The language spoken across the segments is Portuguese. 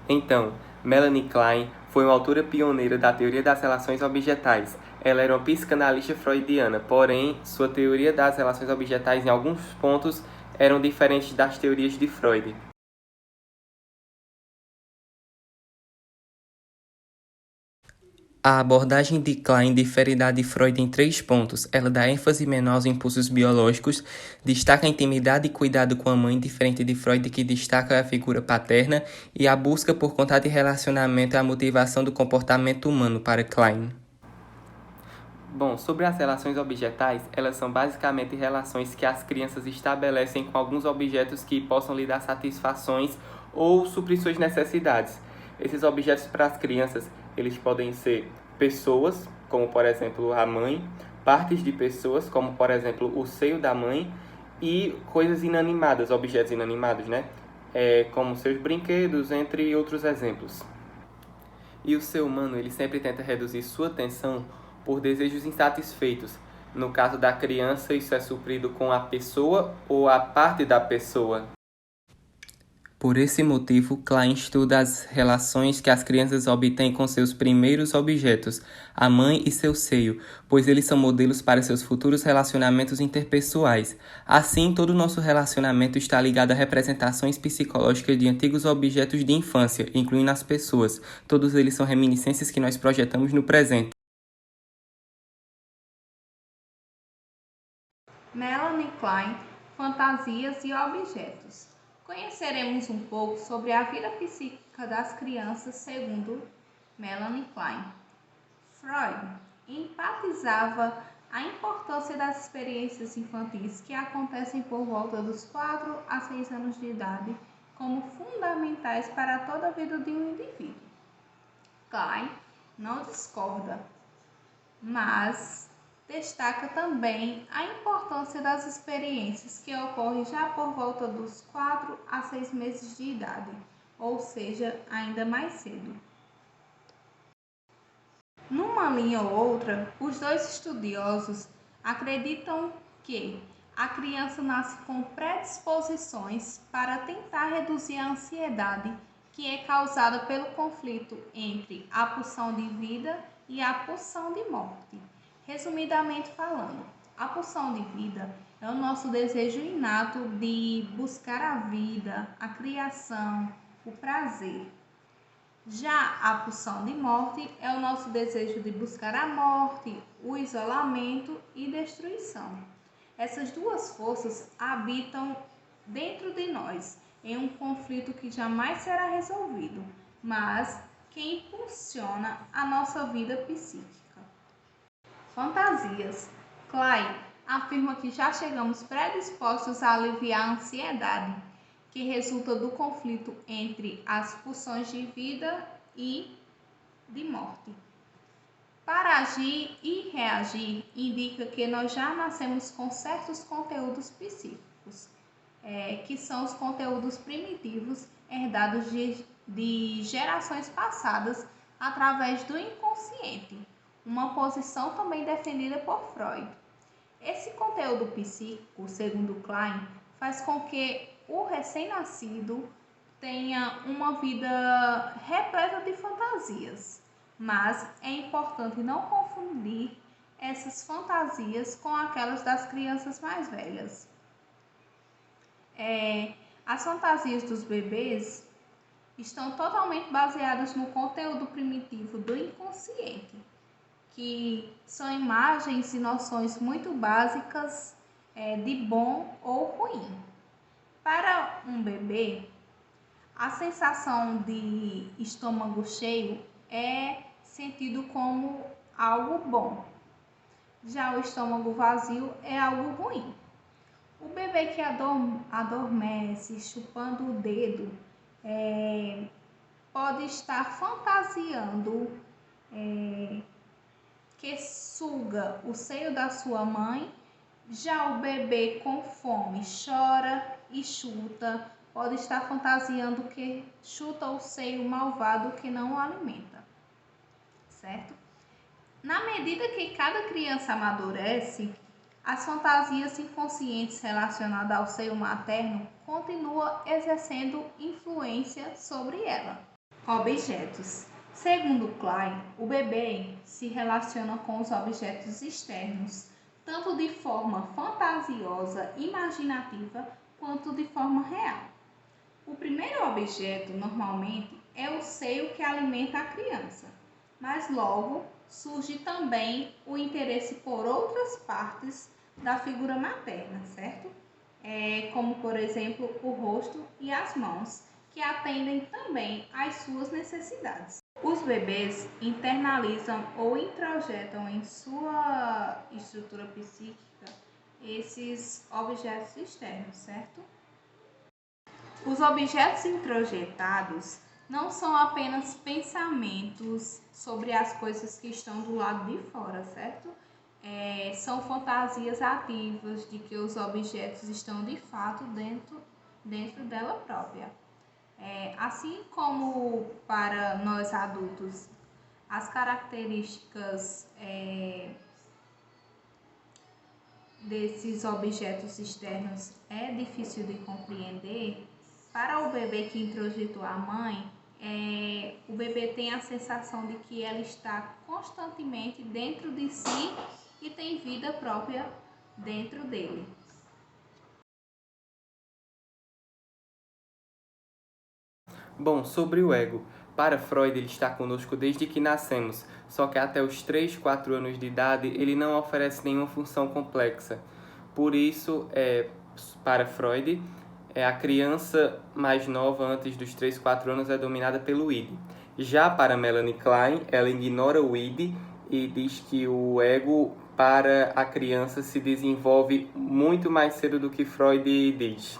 Então, Melanie Klein foi uma autora pioneira da teoria das relações objetais. Ela era uma psicanalista freudiana, porém, sua teoria das relações objetais em alguns pontos eram diferentes das teorias de Freud. A abordagem de Klein difere da de Freud em 3 pontos. Ela dá ênfase menor aos impulsos biológicos, destaca a intimidade e cuidado com a mãe, diferente de Freud, que destaca a figura paterna, e a busca por contato e relacionamento é a motivação do comportamento humano para Klein. Bom, sobre as relações objetais, elas são basicamente relações que as crianças estabelecem com alguns objetos que possam lhe dar satisfações ou suprir suas necessidades. Esses objetos para as crianças, eles podem ser pessoas, como por exemplo a mãe, partes de pessoas, como por exemplo o seio da mãe, e coisas inanimadas, objetos inanimados, né? Como seus brinquedos, entre outros exemplos. E o ser humano, ele sempre tenta reduzir sua tensão por desejos insatisfeitos. No caso da criança, isso é suprido com a pessoa ou a parte da pessoa. Por esse motivo, Klein estuda as relações que as crianças obtêm com seus primeiros objetos, a mãe e seu seio, pois eles são modelos para seus futuros relacionamentos interpessoais. Assim, todo o nosso relacionamento está ligado a representações psicológicas de antigos objetos de infância, incluindo as pessoas. Todos eles são reminiscências que nós projetamos no presente. Melanie Klein, Fantasias e Objetos. Conheceremos um pouco sobre a vida psíquica das crianças segundo Melanie Klein. Freud enfatizava a importância das experiências infantis que acontecem por volta dos 4 a 6 anos de idade como fundamentais para toda a vida de um indivíduo. Klein não discorda, mas destaca também a importância das experiências que ocorrem já por volta dos 4 a 6 meses de idade, ou seja, ainda mais cedo. Numa linha ou outra, os dois estudiosos acreditam que a criança nasce com predisposições para tentar reduzir a ansiedade que é causada pelo conflito entre a pulsão de vida e a pulsão de morte. Resumidamente falando, a pulsão de vida é o nosso desejo inato de buscar a vida, a criação, o prazer. Já a pulsão de morte é o nosso desejo de buscar a morte, o isolamento e destruição. Essas duas forças habitam dentro de nós, em um conflito que jamais será resolvido, mas que impulsiona a nossa vida psíquica. Fantasias. Klein afirma que já chegamos predispostos a aliviar a ansiedade, que resulta do conflito entre as pulsões de vida e de morte. Para agir e reagir, indica que nós já nascemos com certos conteúdos psíquicos, que são os conteúdos primitivos herdados de gerações passadas através do inconsciente, uma posição também defendida por Freud. Esse conteúdo psíquico, segundo Klein, faz com que o recém-nascido tenha uma vida repleta de fantasias, mas é importante não confundir essas fantasias com aquelas das crianças mais velhas. As fantasias dos bebês estão totalmente baseadas no conteúdo primitivo do inconsciente, que são imagens e noções muito básicas de bom ou ruim. Para um bebê, a sensação de estômago cheio é sentido como algo bom. Já o estômago vazio é algo ruim. O bebê que adormece chupando o dedo pode estar fantasiando que suga o seio da sua mãe. Já o bebê com fome chora e chuta, pode estar fantasiando que chuta o seio malvado que não o alimenta, certo? Na medida que cada criança amadurece, as fantasias inconscientes relacionadas ao seio materno continuam exercendo influência sobre ela. Objetos. Segundo Klein, o bebê se relaciona com os objetos externos, tanto de forma fantasiosa, imaginativa, quanto de forma real. O primeiro objeto, normalmente, é o seio que alimenta a criança, mas logo surge também o interesse por outras partes da figura materna, certo? Como, por exemplo, o rosto e as mãos, que atendem também às suas necessidades. Os bebês internalizam ou introjetam em sua estrutura psíquica esses objetos externos, certo? Os objetos introjetados não são apenas pensamentos sobre as coisas que estão do lado de fora, certo? São fantasias ativas de que os objetos estão de fato dentro dela própria. Assim como para nós adultos, as características desses objetos externos é difícil de compreender, para o bebê que introjetou a mãe, o bebê tem a sensação de que ela está constantemente dentro de si e tem vida própria dentro dele. Bom, sobre o ego. Para Freud, ele está conosco desde que nascemos, só que até os 3, 4 anos de idade ele não oferece nenhuma função complexa. Por isso, para Freud, a criança mais nova, antes dos 3, 4 anos, é dominada pelo id. Já para Melanie Klein, ela ignora o id e diz que o ego para a criança se desenvolve muito mais cedo do que Freud diz.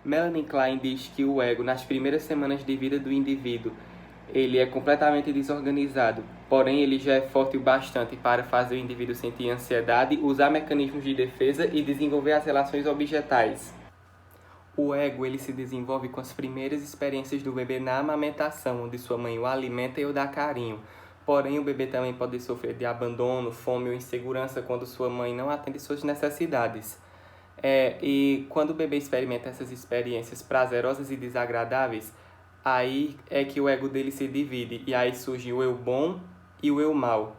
Melanie Klein diz que o ego, nas primeiras semanas de vida do indivíduo, ele é completamente desorganizado, porém ele já é forte o bastante para fazer o indivíduo sentir ansiedade, usar mecanismos de defesa e desenvolver as relações objetais. O ego ele se desenvolve com as primeiras experiências do bebê na amamentação, onde sua mãe o alimenta e o dá carinho. Porém, o bebê também pode sofrer de abandono, fome ou insegurança quando sua mãe não atende suas necessidades. E quando o bebê experimenta essas experiências prazerosas e desagradáveis, aí é que o ego dele se divide. E aí surge o eu bom e o eu mal.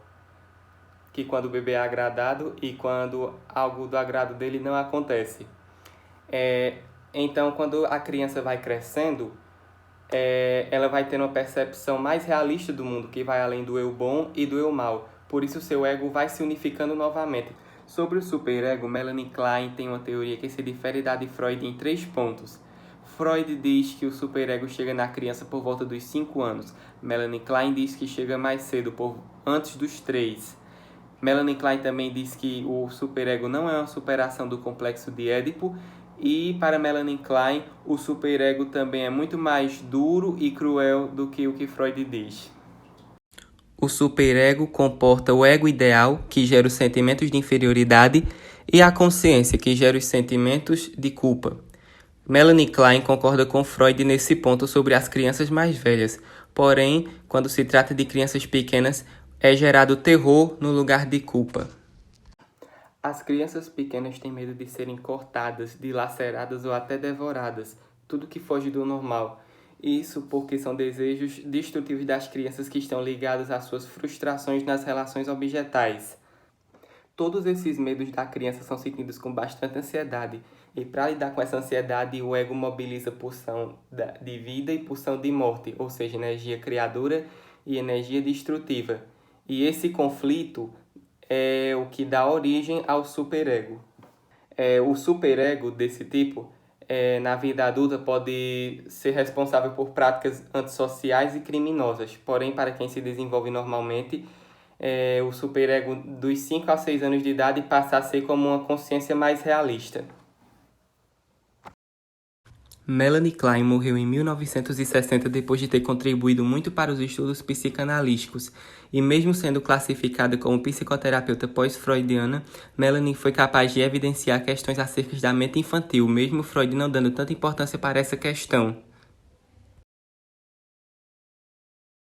Que quando o bebê é agradado e quando algo do agrado dele não acontece. Então, quando a criança vai crescendo, ela vai ter uma percepção mais realista do mundo, que vai além do eu bom e do eu mal. Por isso, o seu ego vai se unificando novamente. Sobre o superego, Melanie Klein tem uma teoria que se difere da de Freud em 3 pontos. Freud diz que o superego chega na criança por volta dos 5 anos. Melanie Klein diz que chega mais cedo, antes dos 3. Melanie Klein também diz que o superego não é uma superação do complexo de Édipo. E para Melanie Klein, o superego também é muito mais duro e cruel do que o que Freud diz. O superego comporta o ego ideal, que gera os sentimentos de inferioridade, e a consciência, que gera os sentimentos de culpa. Melanie Klein concorda com Freud nesse ponto sobre as crianças mais velhas, porém, quando se trata de crianças pequenas, é gerado terror no lugar de culpa. As crianças pequenas têm medo de serem cortadas, dilaceradas ou até devoradas, tudo que foge do normal. Isso porque são desejos destrutivos das crianças que estão ligados às suas frustrações nas relações objetais. Todos esses medos da criança são sentidos com bastante ansiedade, e para lidar com essa ansiedade, o ego mobiliza pulsão de vida e pulsão de morte, ou seja, energia criadora e energia destrutiva. E esse conflito é o que dá origem ao superego. O superego desse tipo, na vida adulta, pode ser responsável por práticas antissociais e criminosas. Porém, para quem se desenvolve normalmente, o superego dos 5 a 6 anos de idade passa a ser como uma consciência mais realista. Melanie Klein morreu em 1960 depois de ter contribuído muito para os estudos psicanalíticos, e mesmo sendo classificada como psicoterapeuta pós-freudiana, Melanie foi capaz de evidenciar questões acerca da mente infantil, mesmo Freud não dando tanta importância para essa questão.